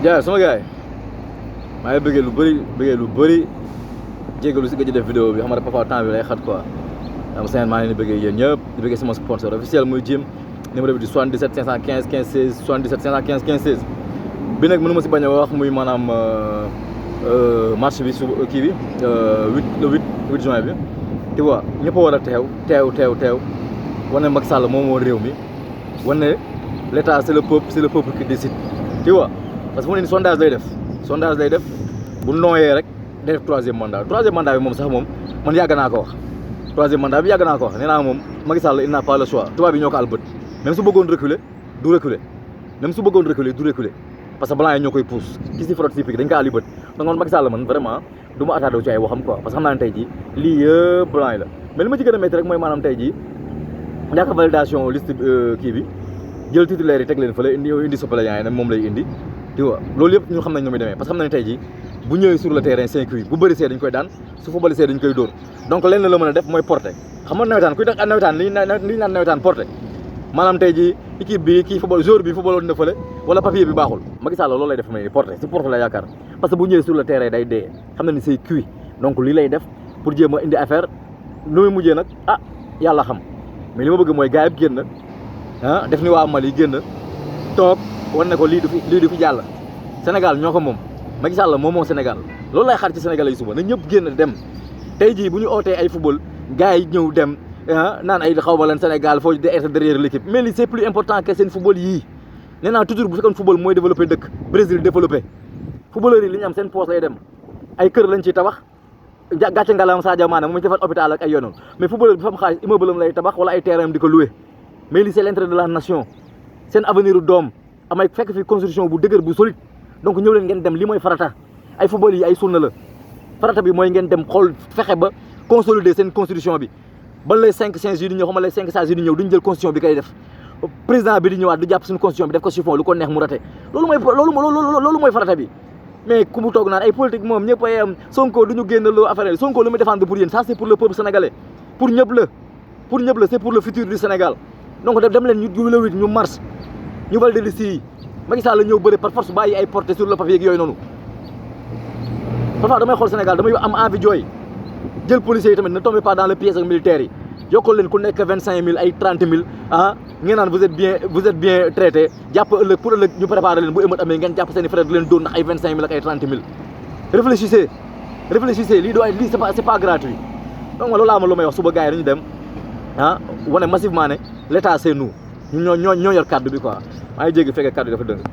jaay sama gars yi maa ngi bëggee lu bëri jégalu si nga def vidéo bi xam nga parfois temps bi lay xat quoi am seen maa ngi leen di bëggee yéen ñëpp di bëggee sama sponsor officiel muy Jim numéro bi di 77 515 15 16 77 515 15 16 bi nag mënu ma si bañ a wax muy maanaam marche bi su kii bi le 8 juin bi tu vois ñëpp a war a teew wane Macky Sall moom moo réew mi wane l'état c'est le peuple qui décide tu vois parce que mu ne ni sondage lay def bu nooyee rek day def troisième mandat bi moom sax moom man yàgg naa ko wax troisième mandat bi yàgg naa ko wax nee naa moom Macky Sall il n'a pas le choix tubaab bi ñoo ko albët même su bëggoon reculer du reculer parce que blanc yi ñoo koy pousse gis ci fraude typique dañ ko àlli bët donc man Macky Sall man vraiment du ma attardé ci ay waxam quoi parce que xam naa ne tey jii lii yëpp blanc yi la mais li ma ci gën a métti rek mooy maanaam tey jii ñàkk validation liste kii bi jël titulaire yi teg leen fële indi suppléants yi ne moom lay indi tu vois loolu yëpp ñu xam nañ ñu muy demee parce que xam nañ tey jii bu ñëwee sur le terrain 5-8 bu bëri see dañ koy daan su football see dañ koy dóor donc lenn la mën a def mooy porté xam nga nawetaan kuy tax nawetaan li ñu naan nawetaan porté maanaam tey jii équipe bi kii football joueur bi footballoon na fële wala papier bi baaxul Macky Sall loolu lay def may porté si porté la yaakaar parce que bu ñëwee sur le terrain day dee xam na ni c'est cuit donc lii lay def pour jéem a indi affaire nu muy mujjee nag yàlla xam mais li ma bëgg mooy gars yi génn def ni waa Mali génn toog wan ne ko lii du fi jàll Sénégal ñoo ko moom Macky Sall moom Sénégal loolu lay xaar ci Sénégalais yi suba na ñëpp génn dem tey jii bu ñu ootee ay football gars yi ñëw dem naan ay xaw ma leen Sénégal faut être derrière l'équipe mais lii c'est plus important que seen football yii nee naa toujours bu fekkoon football mooy développé dëkk Brésil développé footballeurs yi li ñu am seen poche lay dem ay kër lañ ciy tabax gàcce ngalam Sadio Mané moom ci defar hôpital ak ay yoonam mais footballeur bi fa am xaalis immeuble am lay tabax wala ay terrain di ko loué mais lii c'est l'intérêt de la nation seen avenir doom amay fekk fi constitution bu dëgër bu solide donc ñëw leen ngeen dem li mooy farata ay football yi ay sunna la farata bi mooy ngeen dem xool fexe ba consolider seen constitution bi ba les 5 jours di ñëw xam nga les 5 jours di ñëw duñ jël constitution bi kay def président bi di ñëwaat du jàpp suñu constitution bi def ko chiffon lu ko neex mu raté loolu mooy farata bi mais ku mu toog naan ay politique moom ñëpp ay am Sonko du ñu génn loo affaire Sonko lu muy défendre pour yéen ça c'est pour le peuple sénégalais pour ñëpp la c'est pour le futur du Sénégal donc dem leen ñu le 8 ñu marche ñu validé liste yi Macky Sall la ñëw bëri par force bàyyi ay porté sur le papier ak yooyu noonu parfois damay xool Sénégal damay am envie jooy jël policiers yi tamit ne tombez pas dans le piège ak militaires yi yokkal leen ku nekk 25000 ay 30000 ngeen naan vous êtes bien traité jàpp ëllëg pour ëllëg ñu préparé leen bu émeute amee ngeen jàpp seen i frère di leen dóor ndax ay 25000 ak ay 30000 réfléchissez lii c'est pas gratuit donc loolu laa ma lu may wax suba gars yi dañu dem wane massivement ne l'état c'est nous ñoo yor kaddu bi quoi maa ngi jéggi fekkee kaddu dafa dëng